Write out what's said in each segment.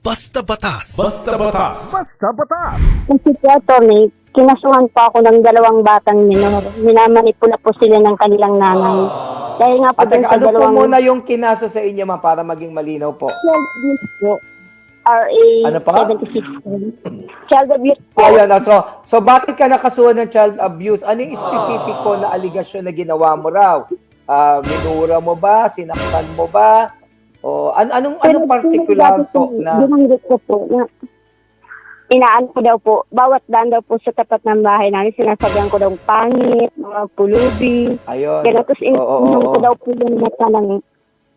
Basta Batas. Basta Batas. Basta Batas. Kasi po, Atty., kinasuhan po ako ng 2 batang minor. Minamanipula po sila ng kanilang nanay. Dahil nga po At dun sa ano po dalawang muna yung kinaso sa inyo, ma'am, para maging malinaw po? child abuse po, RA Ano pa? 76 po. Child abuse po. Ayan, so bakit ka nakasuhan ng child abuse? Ano yung specific po na aligasyon na ginawa mo raw? Minura mo ba? Sinaktan mo ba? O anong particular po na... Binanggit ko po na inaan ko daw po, bawat daan daw po sa tapat ng bahay namin, sinasabihan ko daw pangit, mga pulubi. Ayun. Kaya tapos inom ko Oo. daw po yung mata ng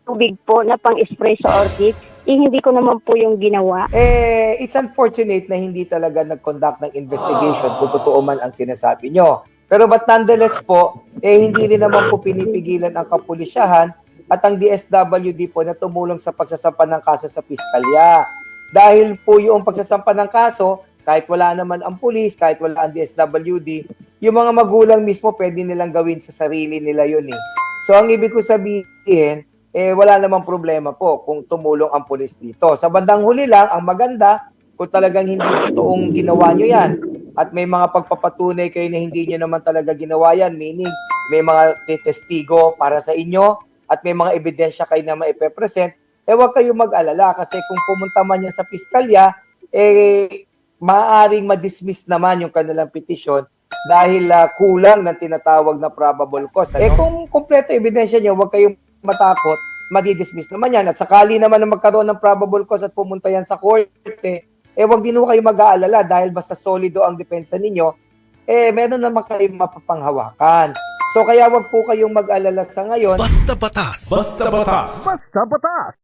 tubig po na pang-spray sa orchid. Hindi ko naman po yung ginawa. It's unfortunate na hindi talaga nag-conduct ng investigation kung totoo man ang sinasabi nyo. Pero but nonetheless po, hindi rin naman po pinipigilan ang kapulisyahan at ang DSWD po na tumulong sa pagsasampa ng kaso sa piskalya. Dahil po yung pagsasampa ng kaso, kahit wala naman ang pulis, kahit wala ang DSWD, yung mga magulang mismo pwede nilang gawin sa sarili nila yun eh. So ang ibig ko sabihin, wala namang problema po kung tumulong ang pulis dito. Sa bandang huli lang, ang maganda, kung talagang hindi totoong ginawa nyo yan, at may mga pagpapatunay kayo na hindi nyo naman talaga ginawa yan, meaning may mga testigo para sa inyo, at may mga ebidensya kayo na maipepresent, huwag kayong mag-alala kasi kung pumunta man yan sa piskalya, maaaring ma-dismiss naman yung kanilang petisyon dahil kulang ng tinatawag na probable cause. Kung kumpleto ebidensya nyo, huwag kayong matakot, madi-dismiss naman yan. At sakali naman na magkaroon ng probable cause at pumunta yan sa korte, huwag din kayo mag-aalala dahil basta solido ang depensa ninyo, meron naman kayong mapapanghawakan. So kaya wag po kayong mag-alala sa ngayon. Basta Batas. Basta Batas. Basta Batas.